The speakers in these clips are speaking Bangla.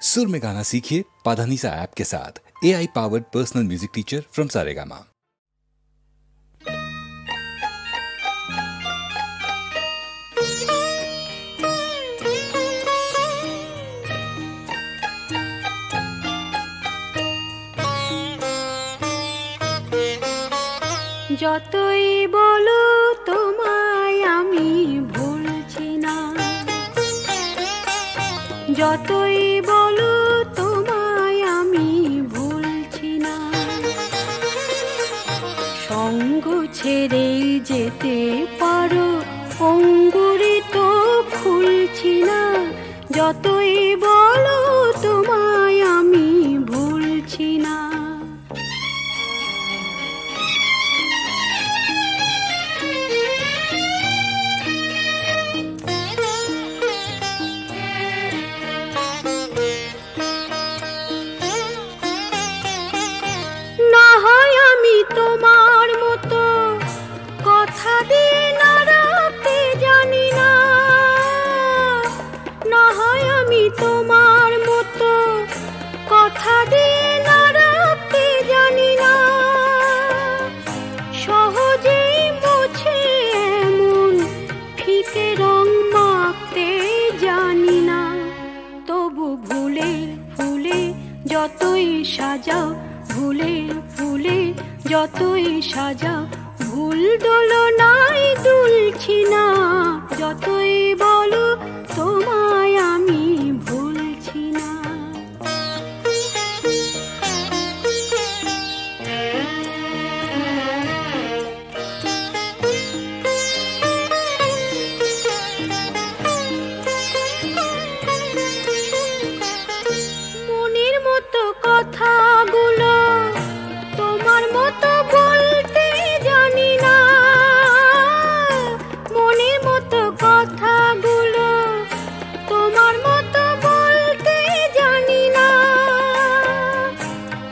सुर में गाना सीखिए पाधानीसा ऐप के साथ। AI powered personal music teacher from Saregama. যতই বলো তোমায় আমি ভুলছি না, যতই বলো তোমায় আমি ভুলছি না, সঙ্গ ছেড়ে যেতে পারো অঙ্গুরি তো খুলছি না, যতই বলো তোমায় আমি ভুলছি না। তোমার মতো কথা দিয়ে না রাখতে জানি না, না হয় আমি তোমার মতো কথা দিয়ে না রাখতে জানি না, সহজেই মুছে এমন ফিকে রং মাখতে জানি না, তবু ভুলে ফুলে যতই সাজাও, ভুলে ফুলে যতই সাজাও, ভুল দোলনায় দুলছি না, যতই বলো তোমায় আমি ভুলছি না। মনের মতো কথাগুলো তোমার মতো বলতে জানি না, মনের মতো কথাগুলো তোমার মতো বলতে জানি না,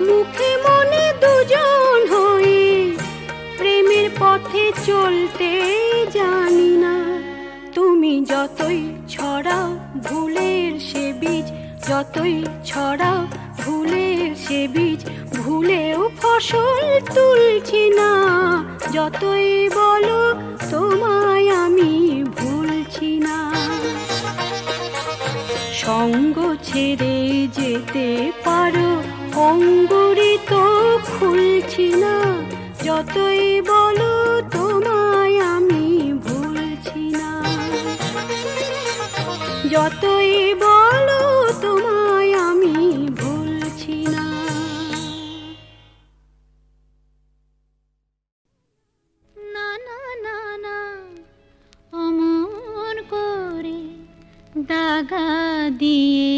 মুখে মনে দুজন হয়ে প্রেমের পথে চলতে জানি না, তুমি যতই ছড়াও ভুলের সে বীজ, যতই ছড়াও ভুলের সে বীজ, ভুলেও ফসল তুলছি না, যতই বলো তোমায় আমি ভুলছি না, সঙ্গ ছেড়ে যেতে পারো অঙ্গুরি তো খুলছি না, যতই বলো তোমায় আমি ভুলছি না, যতই বলো তোমায় আমি ভুলছি না। না না না না অমন করে দাগা দিয়ে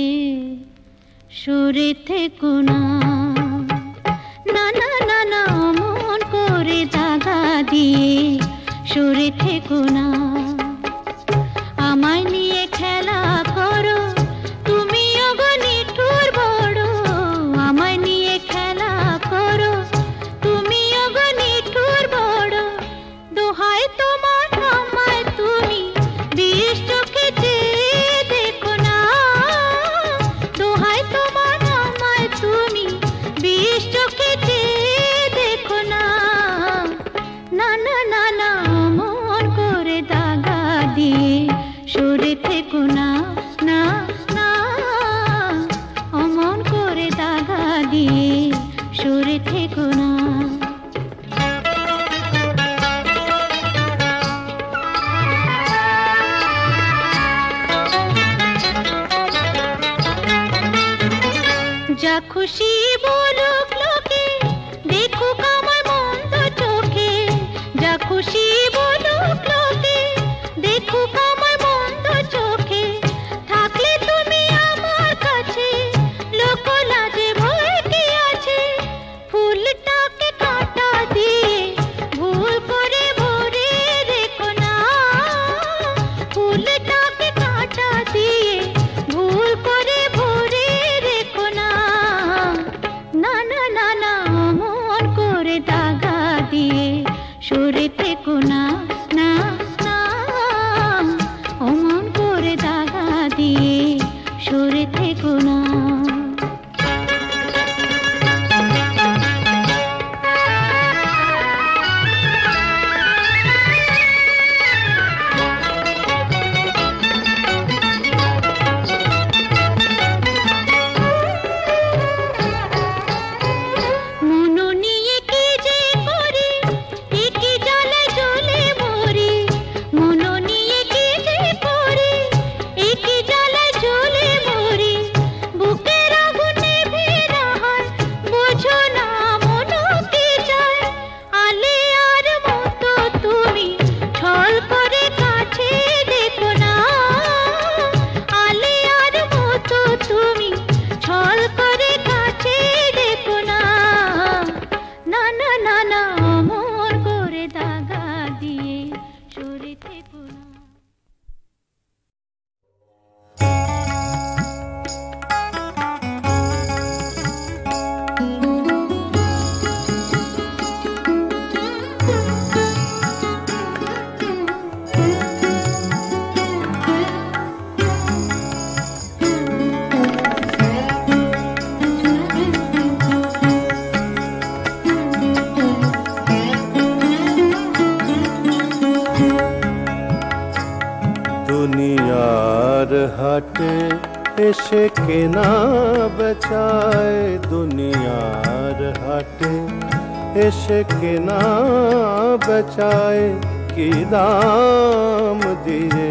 সরে থেকো না, না না না না অমন করে দাগা দিয়ে সরে থেকো না, আমায় নিয়ে খেলা করো তুমি অগণিঠুর বড়, আমায় নিয়ে খেলা করো তুমি অগণিঠুর বড়, দোহাই তোমার আমায় তুমি বিষ চোখে চেয়ে দেখো না, দোহাই তোমার আমায় তুমি বিষ চোখে চেয়ে দেখো না, না না না না মন করে দাগা দিয়ে সরে থেকো না, না না অমন করে দাগা দিয়ে সরে থেকো না। যা খুশি বলুক লোকে দেখুক আমায় মন্দ চোখে, যা খুশি বলুক লোকে দেখুক আমায় মন্দ চোখে, থাকলে তুমি আমার কাছে লোক লাজে ভয় কি আছে, ফুলটাকে কাঁটা দিয়ে ভুল করে ভরে রেখো না, ফুলটাকে কাঁটা দিয়ে ভুল করে ভরে রেখো না, এসে কেনা বেচায় দুনিয়ার হাটে, এসে কেনা বেচায় কি দাম দিয়ে,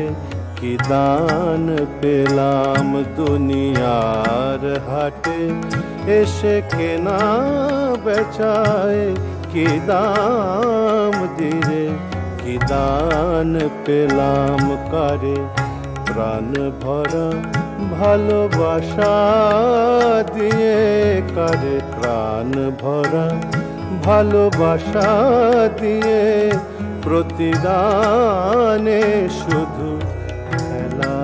কি দান পেলাম দুনিয়ার হাটে, এসে কেনা বেচায় কি দাম দিয়ে, কি দান পেলাম কারে প্রাণ ভরা ভালোবাসা দিয়ে, কারে প্রাণ ভরা ভালোবাসা দিয়ে, প্রতিদানে শুধু খেলা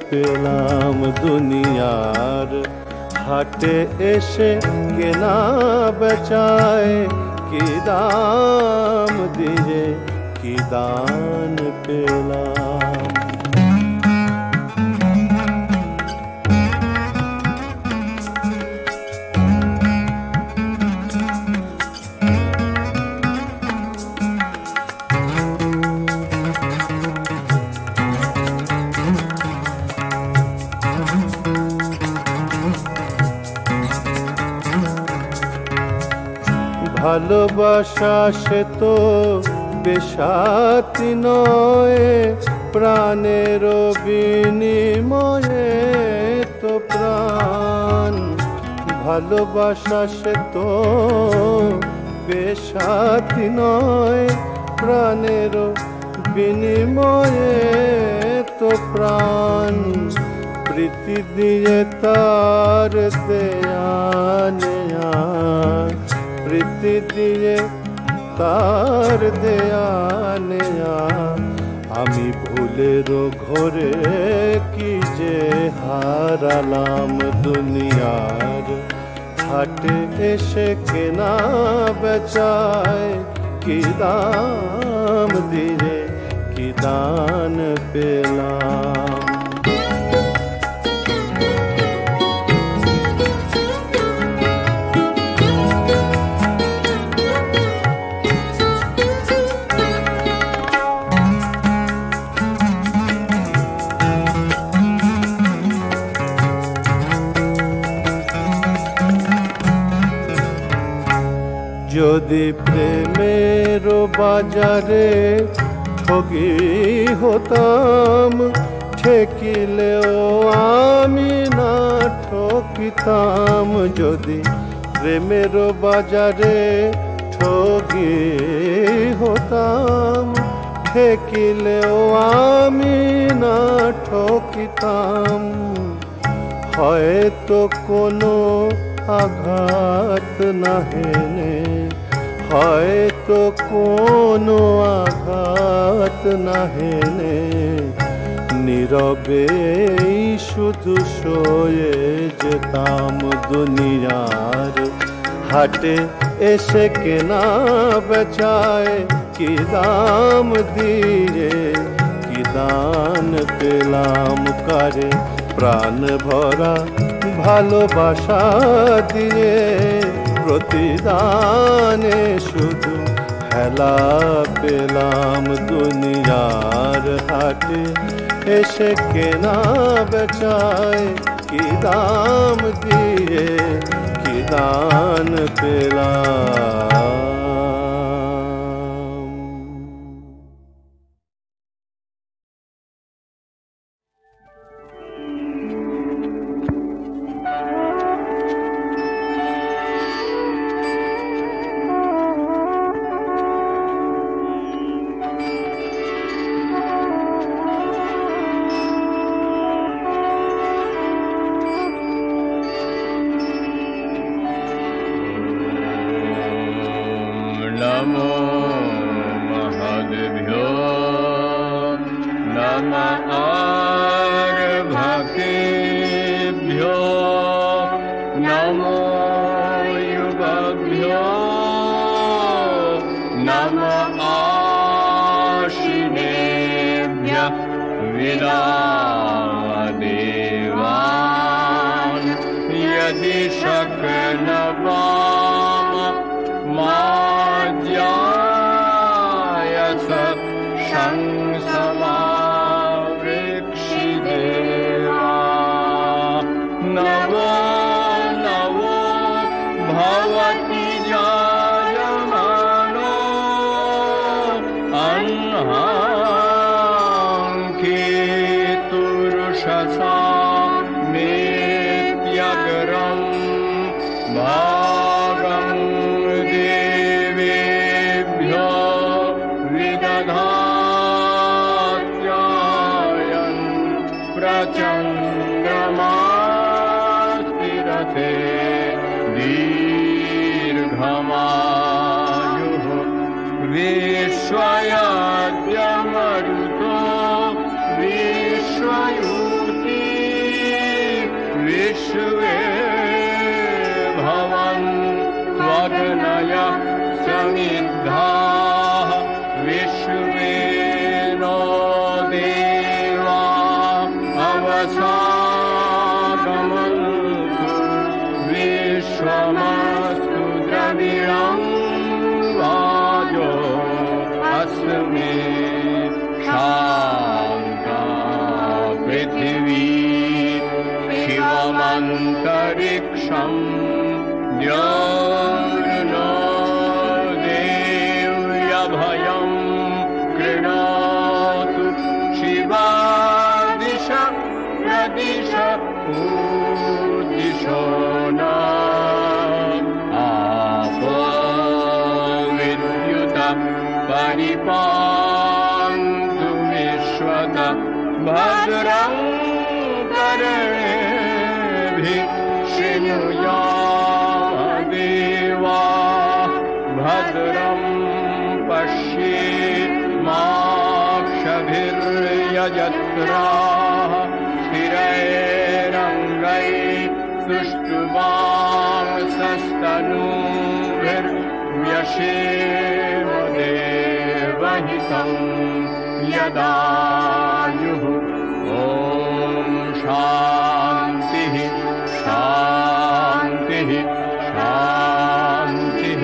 পেলাম দুনিয়ার হাটে, এসে কেনা বেচায় কি দাম দিয়ে, কি দান পেলাম। ভালোবাসা সে তো বেশাতি নয়, প্রাণের বিনিময়ে তো প্রাণ। ভালোবাসা সে তো বেশাতি নয়, প্রাণের বিনিময়ে তো প্রাণ। প্রীতি দিয়ে তার দেয়া নেয়া, প্রীতি দিয়ে তার দেয়া নেয়া, আমি ভুলের ঘরে কি যে হারালাম দুনিয়ার হাটে, এসে কেনা বেচায় কি দাম দিয়ে, কি দান পেলাম। যদি প্রেমের বাজারে ঠগি হতাম, ঠেকিলেও আমি না ঠকিতাম। যদি প্রেমের বাজারে ঠগি হতাম, ঠেকিলেও আমি না ঠকিতাম। হয়তো কোনো আঘাত না হেনে, হয়তো কোনো আঘাত না হেনে, নীরবে শুধু সয়ে যেতাম দুনিয়ার হাটে, এসে কেনা বেচায় কি দাম দিয়ে, কি দান পেলাম কারে প্রাণ ভরা ভালোবাসা দিয়ে, প্রতিদানে শুধু হেলা পেলাম দুনিয়ার হাটে, এসে কেনা বেচায় কি দাম দিয়ে, কি দান পেলাম। नमो महद्भ्यो नमः आर्भकेभ्यो नमो युगभ्यो नमः आशिनेभ्यः विदादेवान् यदि शक्नवाम माज्यायस शंसमावृक्षिदेवा नवो नवो भवति जायमानो अन्हांकेतुरुषसा मेत्यग्रं भागं देवेभ्यो विदधात्यायन् प्रचन्द्रमास्तिरते दीर्घमायुः विश्वयाद्यमरुतो विश्वयूति विश्वे भवन्त्वग्नयः समिद्धाः विश्वे नो देवा अवसागमन्तु विश्वमस्तु द्रविणं वाजो अस्मे शान्ता पृथिवी शिवमन्तरिक्षं द्यौर्नो देव्यभयं कृणोतु शिवादिश प्रदिश पूदिशो न आपो विद्युत परिपान्तु विश्वत भद्रं कर्णेभिः शृणुयाम देवा भद्रं पश्येमाक्षभिर्यजत्राः स्थिरैरङ्गैः सुष्ठुवांसस्तनूभिर्व्यशेम देवहितं यदायुः ॐ शान्तिः शान्तिः शान्तिः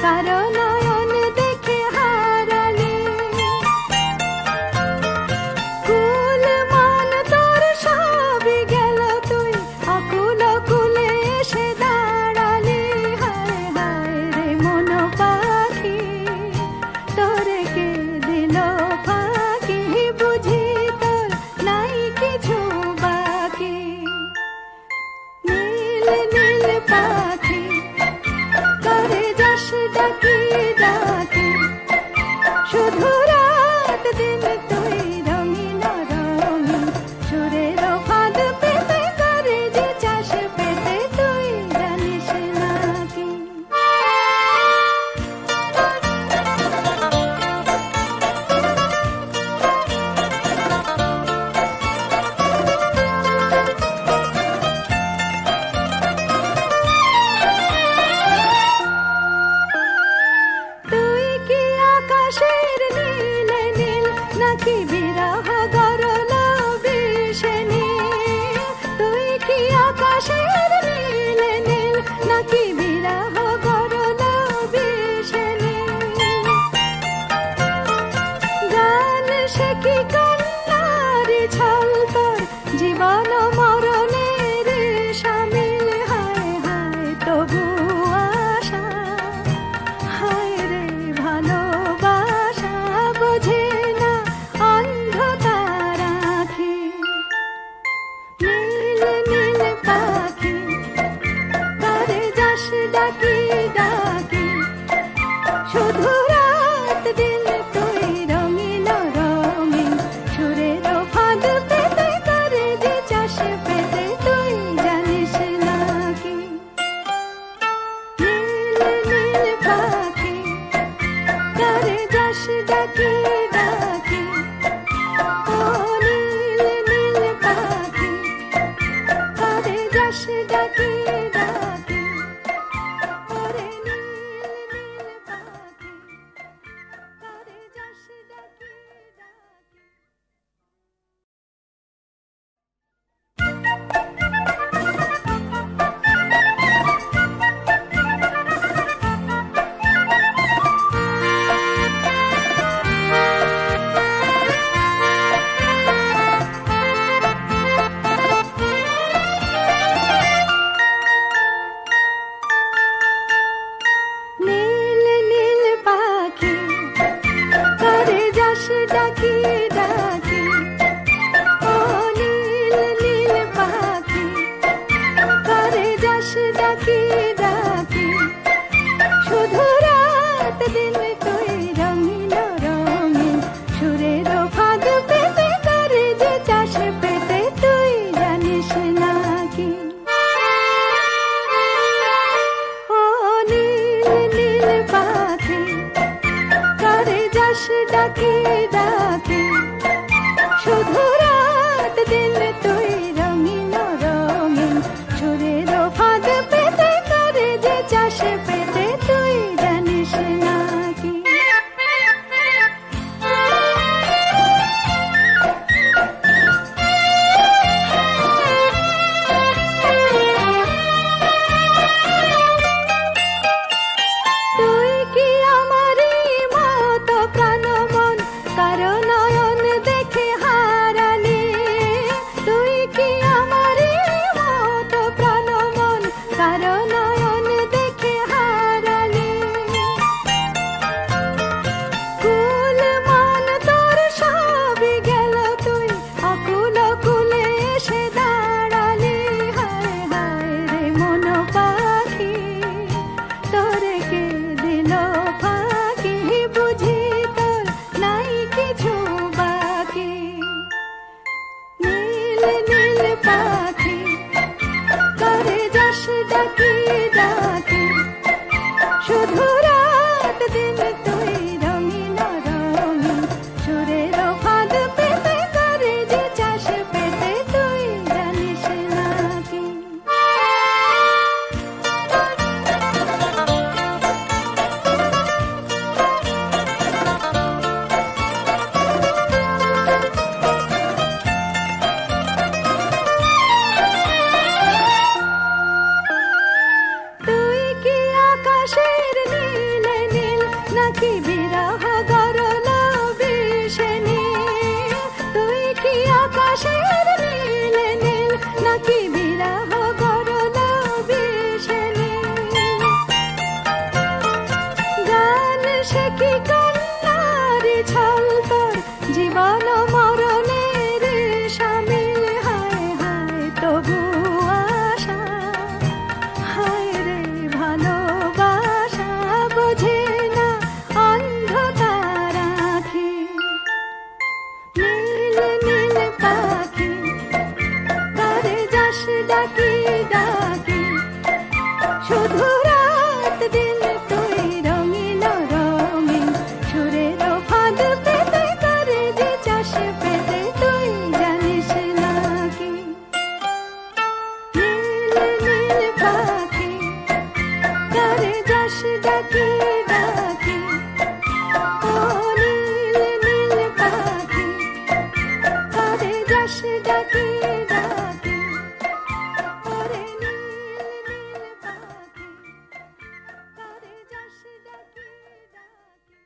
কারো নয়ন দেখে নাকি বিরহ গরল বিষেনি, তুই কি আকাশের নীল নীল নাকি বিরহ গরল বিষেনি। গান সে কি কন্যারি ছল তোর জীবন মরণের সামিল, হায় হায় তবু আশা, হায় রে ভালোবাসা বোঝে না অন্ধকার আঁখি। নীল নীল পাখি তারে যাস ডাকি ডাকি, শুধু রাত দিন তুই রঙিন রঙিন সুরের ফাঁদ পেতে করে যে চাষ পেতে তুই জানিস নাকি। নীল নীল পাখি তারে যাস ডাকি ডাকি, ও নীল নীল পাখি তারে যাস ডাকি ডাকি, ওরে নীল নীল পাখি তারে যাস ডাকি ডাকি।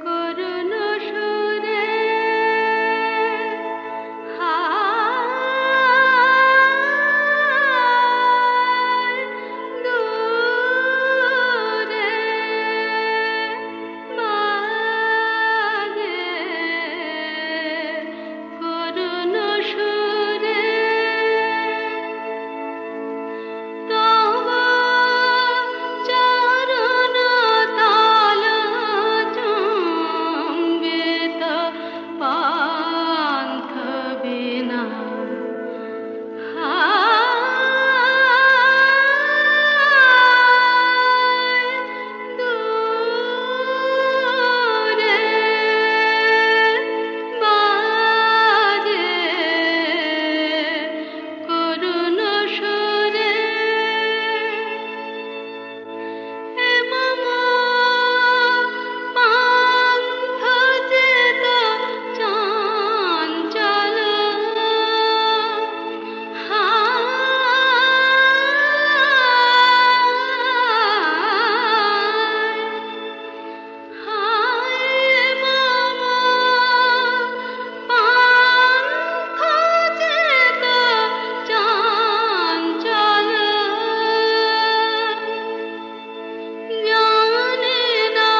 করুণ সুরে হায় দূরে মাগে করুণ সুরে তব চরণ তাল চুম্বিত পান্থ বিনা হায় দূরে বাজে করুণ সুরে মম পান্থ চেত চঞ্চল হায় মম পান্থ চেত চঞ্চল জানে না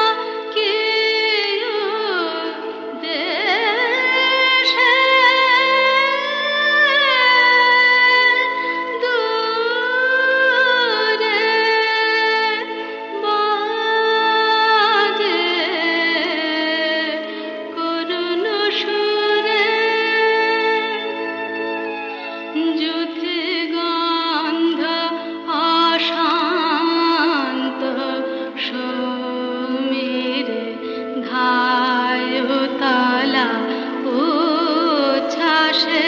কেউ দেশে দূরে বাজে করুণ সুরে যুথি গন্ধ অশান্ত সমীরে ধায়তলা উচ্ছ্বাসে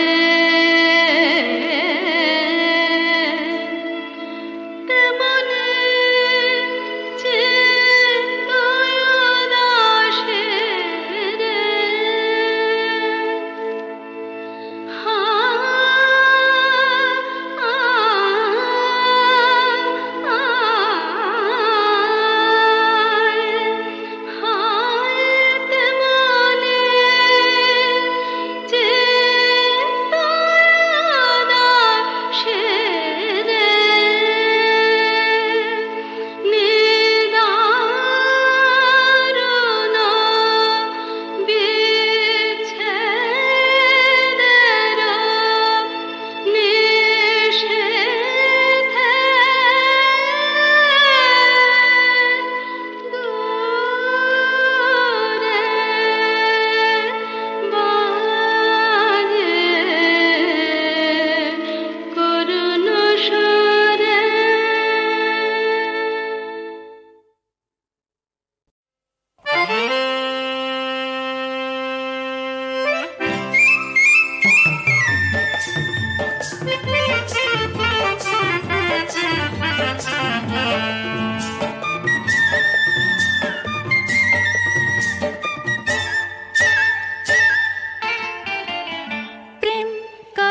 তেমনি চিত্তদাসে রে হায় তেমনি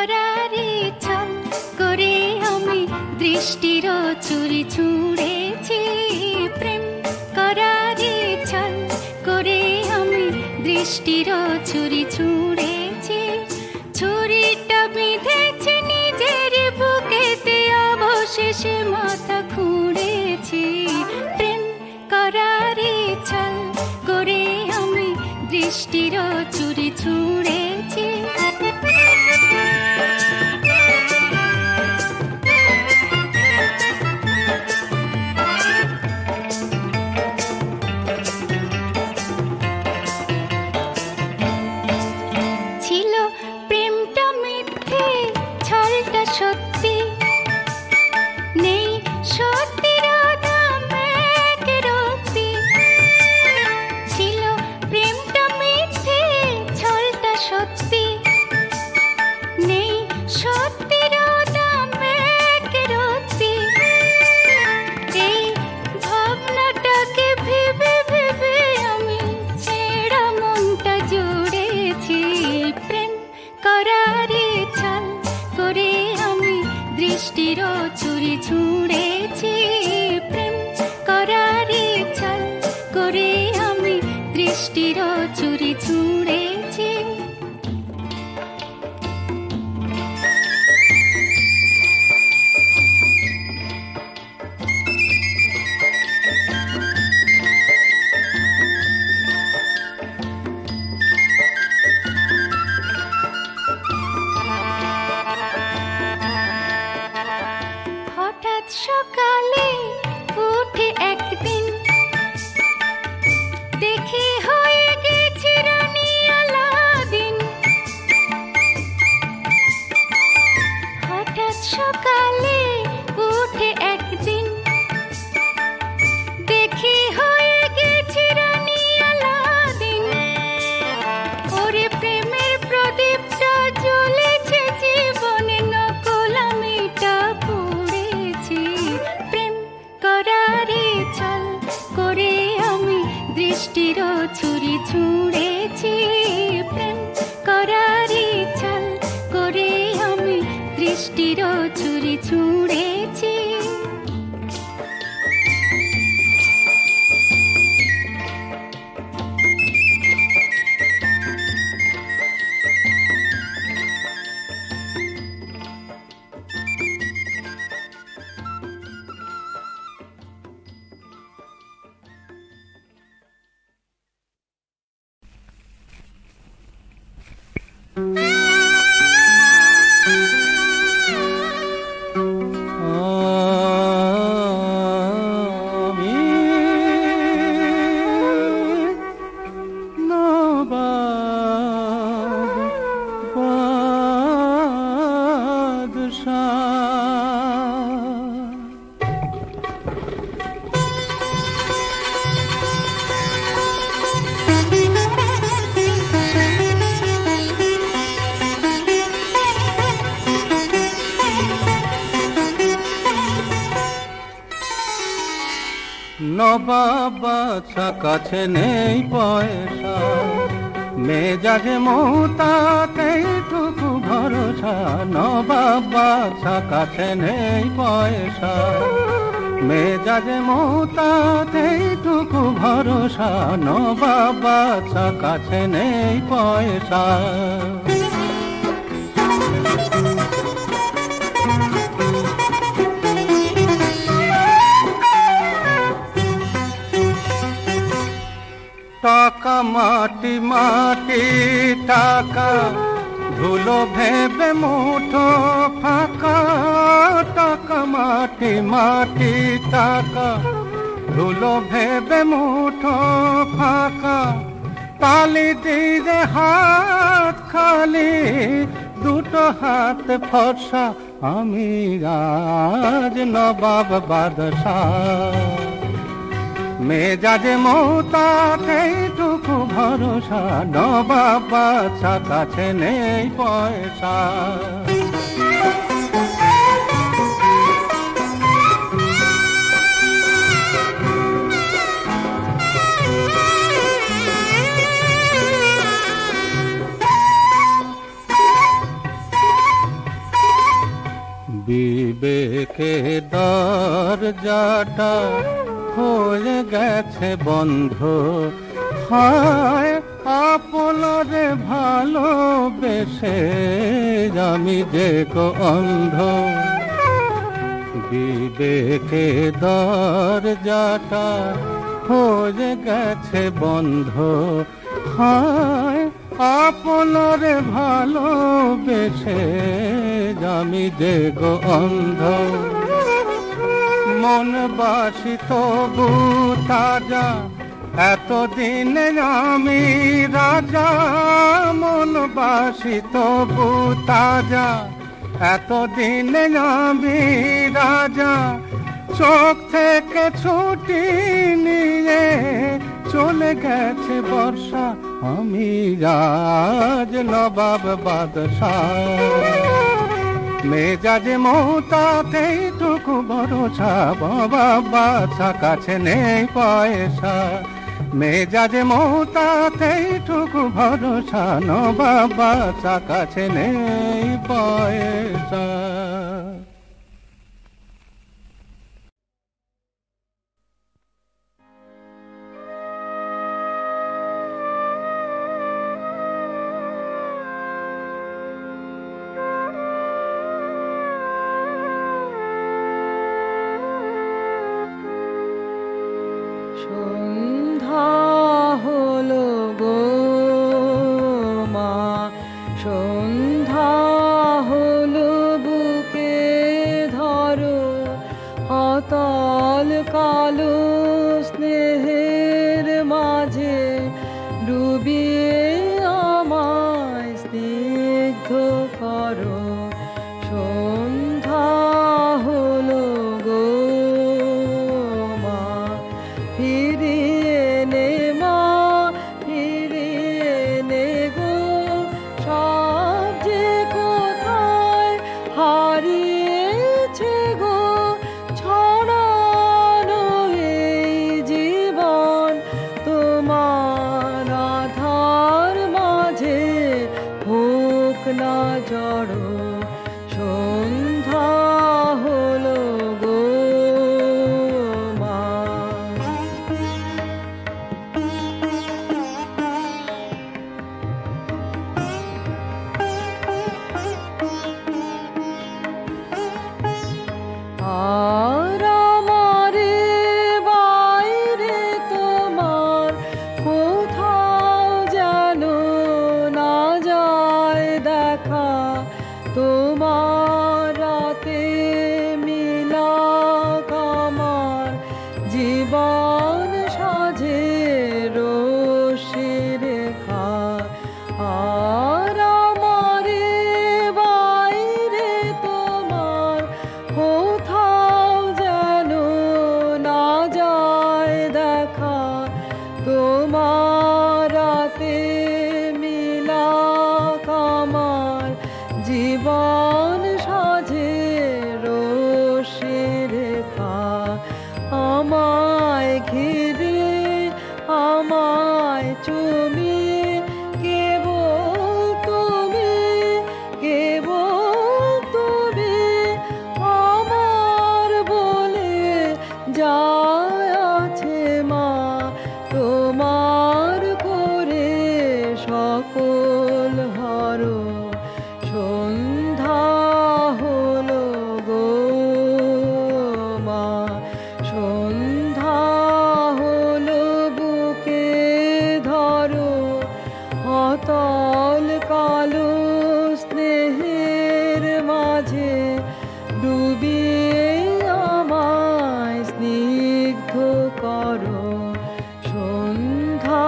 করারে ছল করে আমি দৃষ্টির চুরি ছুঁড়েছি প্রেম করারে ছল করে আমি দৃষ্টির চুরি ছুঁড়েছি ছুরিটা বিঁধেছি নিজের বুকেতে অবশেষে মাথা খুঁড়েছি প্রেম করারে ছল করে আমি দৃষ্টির চুরি ছুঁড়েছি ছিল প্রেমটা মিথ্যে ছলটা সত্যি নেই সত্যির দাম এক রত্তি ছিল প্রেমটা মিথ্যে ছলটা সত্যি নেই সত্যির দাম এক রত্তি এই ভাবনাটাকে ভেবে ভেবে আমি ছেঁড়া মনটা জুড়েছি প্রেম করারে ছল করে আমি দৃষ্টির চুরি ছুঁড়েছি প্রেম করারে ছল করে আমি দৃষ্টির চুরি ছুঁড়েছি হঠাৎ সকালে উঠে একদিন দেখি হয়ে গেছি রানী আলাদিন হঠাৎ সকালে উঠে একদিন দেখি হয়ে গেছি রানী আলাদিন ওরে প্রেমের প্রদীপটা জ্বলেছে জীবনে নকল আমিটা পুড়েছি প্রেম করারে ছল করে আমি দৃষ্টির ছুরি ছুঁড়েছি প্রেম করারে ছল করে আমি দৃষ্টির ছুরি ছুঁড়েছি নবাব বাদশা কাছে নেই পয়সা মেজাজে মৌতাতেইটুকু ভরসা নবাব বাদশা কাছে নেই পয়সা মেজাজে মৌতাতেইটুকু ভরসা নবাব বাদশা কাছে নেই পয়সা টাকা মাটি মাটি টাকা ধুলো ভেবে মুঠো ফাঁকা টাকা মাটি মাটি টাকা ধুলো ভেবে মুঠো ফাঁকা তালি দিয়ে হাত খালি দুটো হাত ফর্সা আমি আজ নবাব বাদশাহ মেজাজে মৌতাতেইটুকু ভরসা নবাব বাদশা কাছে নেই পয়সা বিবেকে দরজাটা হয়ে গেছে বন্ধ, হায় আপনারে ভালোবেসে আমি যে গো অন্ধ। বিবেকে দরজাটা হয়ে গেছে বন্ধ, হায় আপনারে ভালোবেসে আমি যে গো অন্ধ। মন বাসি তবু তাজা, এতদিন আমি রাজা। মন বাসি তবু তাজা, এতদিন আমি রাজা। চোখ থেকে ছুটি নিয়ে চলে গেছে বর্ষা, আমি আজ নবাব বাদশাহ। মেজাজে মৌতাতেই টুকু ভরসা, বাবা বাদশা কাছে নেই পয়সা। মেজাজে মৌতাতেই টুকু ভরসা, নবাব বাদশা কাছে নেই পয়সা। সন্ধ্যা হলো গো মা, সন্ধ্যা হলো বুকে ধরো, অতল কালো স্নেহের মাঝে ডুবিয়ে আমায় স্নিগ্ধ করো। সন্ধ্যা হলো গো মা, ফিরিয়ে নে মা, ফিরিয়ে নে গো সব যে কোথায় হারিয়েছে গো। ছড়ানো এই জীবন তোমার আধার মাঝে হোক না জড়ো। সন্ধ্যা হলো গো মা। আর আমারে বাইরে তোমার কোথাও যেন না যায় দেখা, তোমার রাতে মিলাক আমার জীবন সাজে রশ্মি রেখা। আর আমারে বাইরে তোমার কোথাও যেন না যায় দেখা, তোমার রাতে মিলাক আমার জীবন সাজে রশ্মি রেখা। আমায় ঘিরে আমায় চুমিয়ে কেবল তুমি, কেবল তুমি আমার বলে যায় আছে মা। তোমার করে সকল হরো। সন্ধ্যা হলো গো মা, সন্ধ্যা হলো বুকে ধরো, অতল কালো স্নেহের মাঝে ডুবিয়ে আমায় স্নিগ্ধ করো। সন্ধ্যা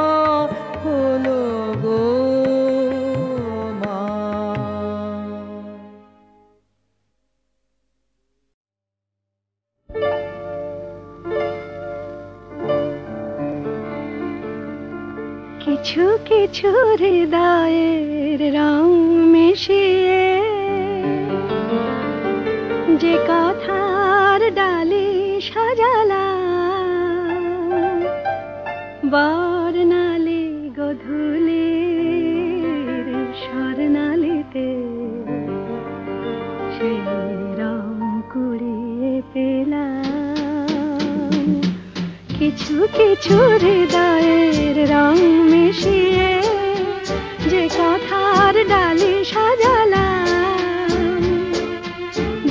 হলো গো মা। কিছু কিছু হৃদয়ের রং মিশিয়ে যে কথার ডালি সাজালাম, বর্ণালী গধূলির স্বর্ণালীতে সেই রং কুড়িয়ে কিছু হৃদয়ের রং মিশিয়ে যে কথার ডালি সাজালাম,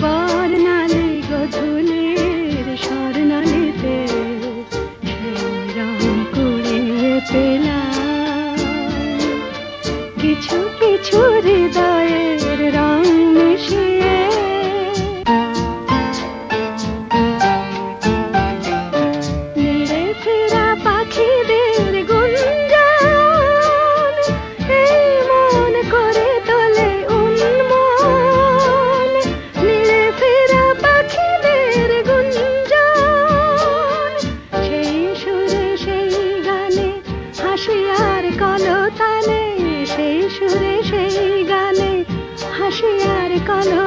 বর্ণালী গধূলির স্বর্ণালীতে সেই রং কুড়িয়ে পেলাম। কিছু কিছু হৃদয়ের রং মিশিয়ে নিড়ে ফেরা পাখিদের গুঞ্জন এই মন করে তোলে উন্মন। নিড়ে ফেরা পাখিদের গুঞ্জন সেই সুরে সেই গানে হাসি আর কলতানে, সেই সুরে সেই গানে হাসি আর কলতানে